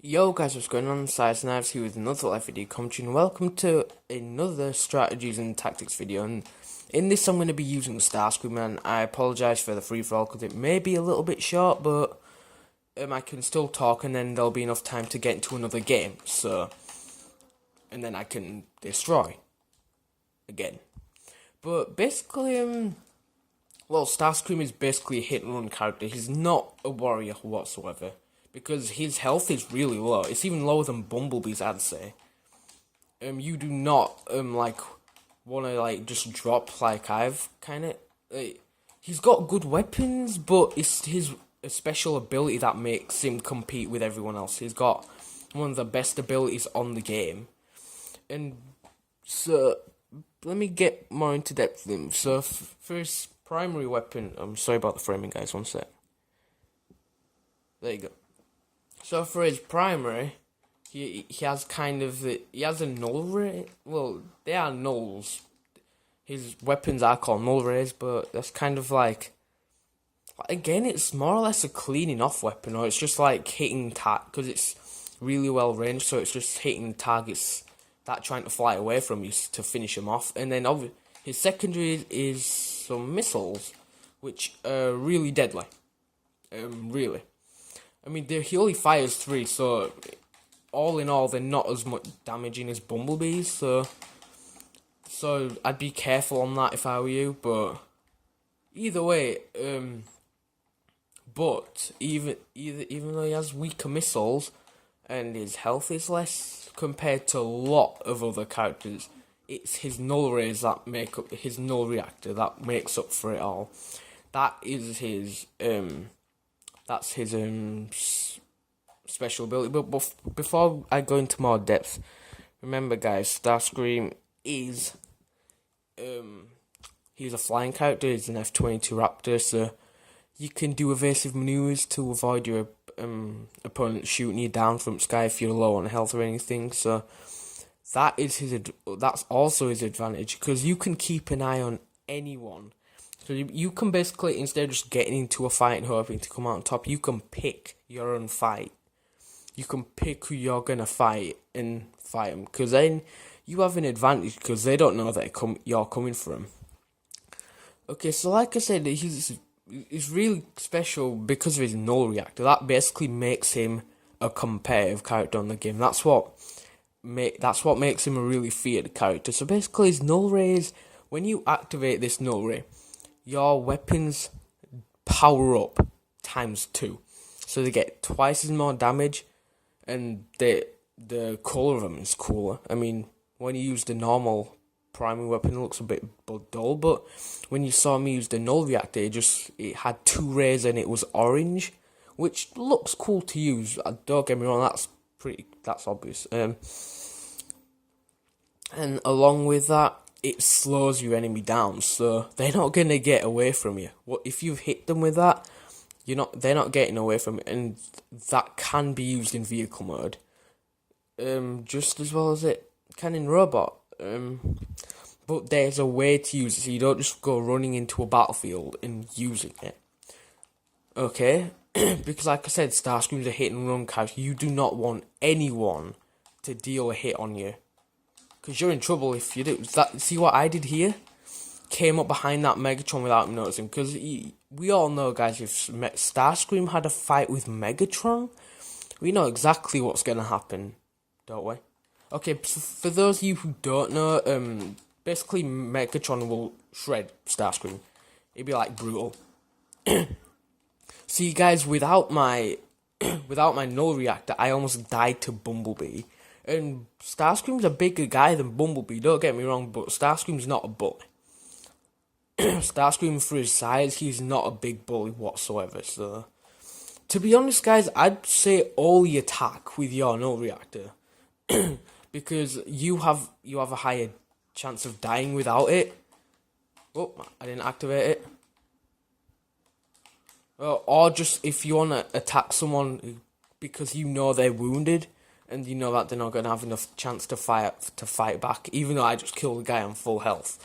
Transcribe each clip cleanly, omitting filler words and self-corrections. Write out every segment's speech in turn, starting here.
Yo guys, what's going on? Size Knives here with another live video commentary, and welcome to another strategies and tactics video. And in this I'm going to be using Starscream, and I apologise for the free-for-all because it may be a little bit short, but I can still talk and then there'll be enough time to get into another game, and then I can destroy again. But basically, Starscream is basically a hit-and-run character. He's not a warrior whatsoever, because his health is really low. It's even lower than Bumblebee's, I'd say. You do not wanna just drop like I've kinda. He's got good weapons, but it's his special ability that makes him compete with everyone else. He's got one of the best abilities on the game, and so let me get more into depth with him. So for his primary weapon, I'm sorry about the framing, guys. One sec. There you go. So for his primary, he has he has a null ray. Well, they are nulls. His weapons are called null rays, but that's kind of again, it's more or less a cleaning off weapon, or it's just like hitting because it's really well ranged. So it's just hitting targets that trying to fly away from you to finish them off. And then his secondary is some missiles, which are really deadly. Really. I mean, he only fires 3, so all in all, they're not as much damaging as Bumblebee's. So I'd be careful on that if I were you. But either way, but even though he has weaker missiles and his health is less compared to a lot of other characters, it's his null rays that make up his null reactor that makes up for it all. That is his That's his special ability. But before I go into more depth, remember, guys, Starscream is he's a flying character. He's an F-22 Raptor, so you can do evasive maneuvers to avoid your opponent shooting you down from sky if you're low on health or anything. So that's also his advantage, because you can keep an eye on anyone. So you can basically, instead of just getting into a fight and hoping to come out on top, you can pick your own fight. You can pick who you're going to fight and fight them, because then you have an advantage, because they don't know that you're coming for them. Okay, so like I said, he's really special because of his null reactor. That basically makes him a competitive character on the game. That's what makes him a really feared character. So basically, his null rays, when you activate this null ray, your weapons power up ×2, so they get twice as more damage, and the colour of them is cooler. I mean, when you use the normal primary weapon, it looks a bit dull, but when you saw me use the null reactor, it had 2 rays and it was orange, which looks cool to use. Don't get me wrong, that's obvious. And along with that, it slows your enemy down, so they're not gonna get away from you. If you've hit them with that, they're not getting away from it, and that can be used in vehicle mode, just as well as it can in robot. But there's a way to use it, so you don't just go running into a battlefield and using it. Okay, because like I said, Starscream's a hit and run character. You do not want anyone to deal a hit on you, because you're in trouble if you do. See what I did here? Came up behind that Megatron without him noticing. Because we all know, guys, if Starscream had a fight with Megatron, we know exactly what's going to happen, don't we? Okay, so for those of you who don't know, basically Megatron will shred Starscream. It'd be like brutal. See, guys, without my null reactor, I almost died to Bumblebee. And Starscream's a bigger guy than Bumblebee, don't get me wrong, but Starscream's not a bully. Starscream, for his size, he's not a big bully whatsoever. So, to be honest, guys, I'd say only attack with your null reactor, because you have a higher chance of dying without it. Oh, I didn't activate it. Or just if you want to attack someone because you know they're wounded, and you know that they're not going to have enough chance to fight back, even though I just killed the guy on full health.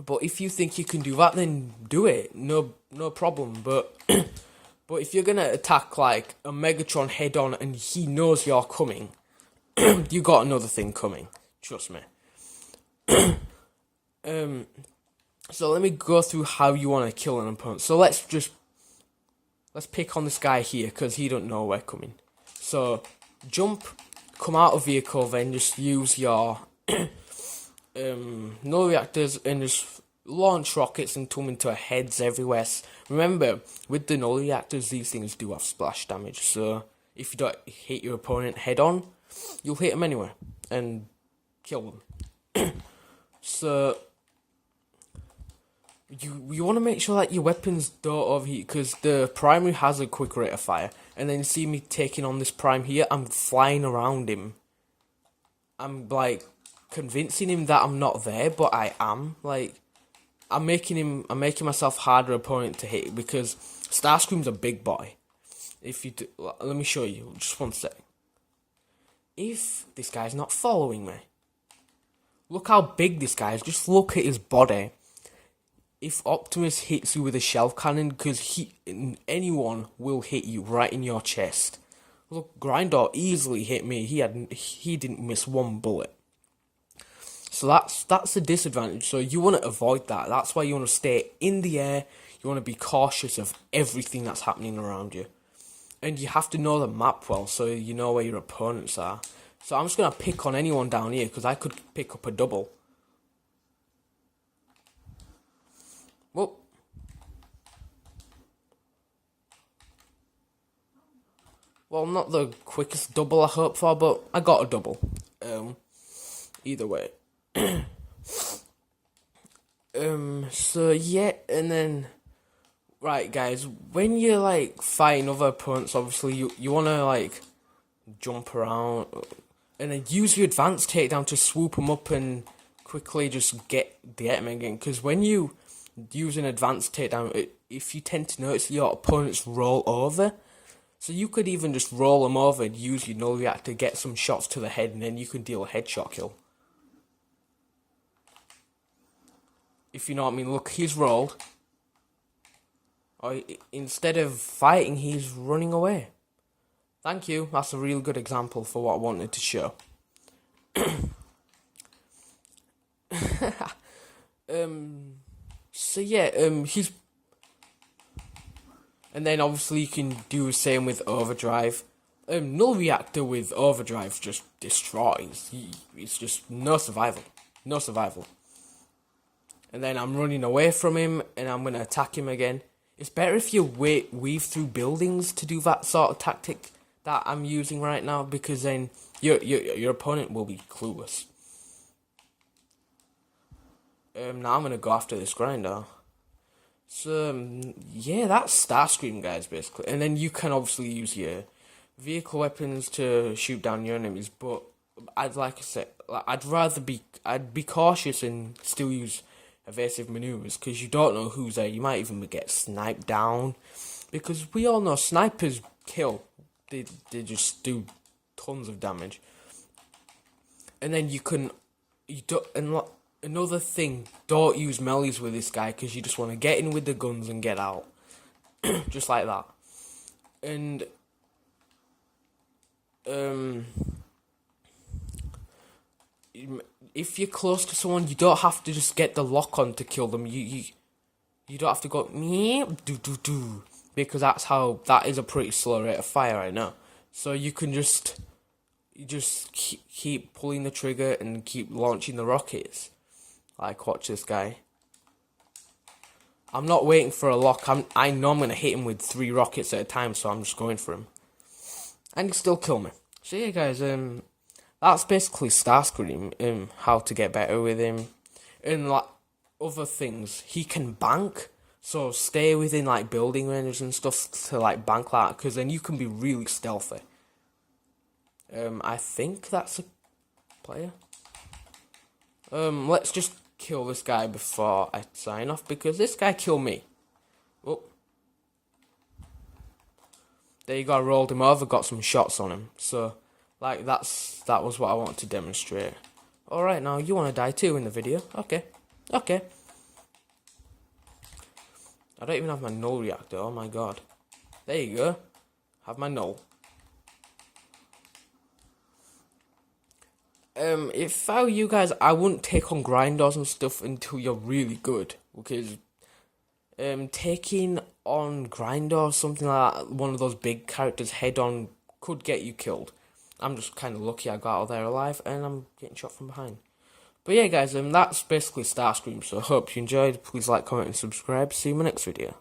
But if you think you can do that, then do it. No problem. But But if you're gonna attack like a Megatron head on and he knows you're coming, you got another thing coming. Trust me. So let me go through how you want to kill an opponent. So let's pick on this guy here because he don't know we're coming. So jump, come out of vehicle, then just use your null reactors and just launch rockets and turn them into heads everywhere. Remember, with the null reactors, these things do have splash damage. So if you don't hit your opponent head on, you'll hit them anywhere and kill them. So you want to make sure that your weapons don't overheat, because the primary has a quick rate of fire. And then you see me taking on this prime here, I'm flying around him. I'm like convincing him that I'm not there, but I am. Like I'm making myself harder opponent to hit because Starscream's a big boy. If you do, let me show you, just one sec. If this guy's not following me, look how big this guy is. Just look at his body. If Optimus hits you with a shell cannon, because anyone will hit you right in your chest. Look, Grindor easily hit me. He didn't miss one bullet. So that's a disadvantage. So you want to avoid that. That's why you want to stay in the air. You want to be cautious of everything that's happening around you. And you have to know the map well, so you know where your opponents are. So I'm just going to pick on anyone down here, because I could pick up a double. Whoop. Well, not the quickest double I hoped for, but I got a double. Either way. So yeah, and then, right guys, when you're like fighting other opponents, obviously you wanna like jump around, and then use your advanced takedown to swoop them up and quickly just get them again. Because when you use an advanced takedown, if you tend to notice your opponents roll over, so you could even just roll them over and use your null reactor, get some shots to the head, and then you can deal a headshot kill. If you know what I mean. Look, he's rolled. Or instead of fighting, he's running away. Thank you. That's a real good example for what I wanted to show. So yeah, he's... And then obviously you can do the same with overdrive. Null reactor with overdrive just destroys. It's just no survival. No survival. And then I'm running away from him, and I'm going to attack him again. It's better if you weave through buildings to do that sort of tactic that I'm using right now, because then your opponent will be clueless. Now I'm going to go after this grinder. So, yeah, that's Starscream, guys, basically. And then you can obviously use your vehicle weapons to shoot down your enemies, but I'd be cautious and still use evasive maneuvers, because you don't know who's there. You might even get sniped down, because we all know snipers kill. They just do tons of damage. And then another thing, don't use melees with this guy, because you just want to get in with the guns and get out. Just like that. And if you're close to someone, you don't have to just get the lock on to kill them. You don't have to go me do, because that is a pretty slow rate of fire, I know. So you can just keep pulling the trigger and keep launching the rockets. Like, watch this guy. I'm not waiting for a lock. I know I'm gonna hit him with 3 rockets at a time, so I'm just going for him, and he still kill me. So yeah, guys, that's basically Starscream, how to get better with him. And like other things, he can bank, so stay within like building ranges and stuff to like bank that, because then you can be really stealthy. I think that's a player. Let's just kill this guy before I sign off, because this guy killed me. Oh. There you go, I rolled him over, got some shots on him. So, like, that was what I wanted to demonstrate. Alright, now you want to die too in the video. Okay. I don't even have my null reactor, oh my god. There you go. Have my null. If I were you guys, I wouldn't take on grinders and stuff until you're really good, because taking on grinder or something like that, one of those big characters head on, could get you killed. I'm just kind of lucky I got out there alive, and I'm getting shot from behind. But yeah, guys, that's basically Starscream. So I hope you enjoyed. Please like, comment, and subscribe. See you in my next video.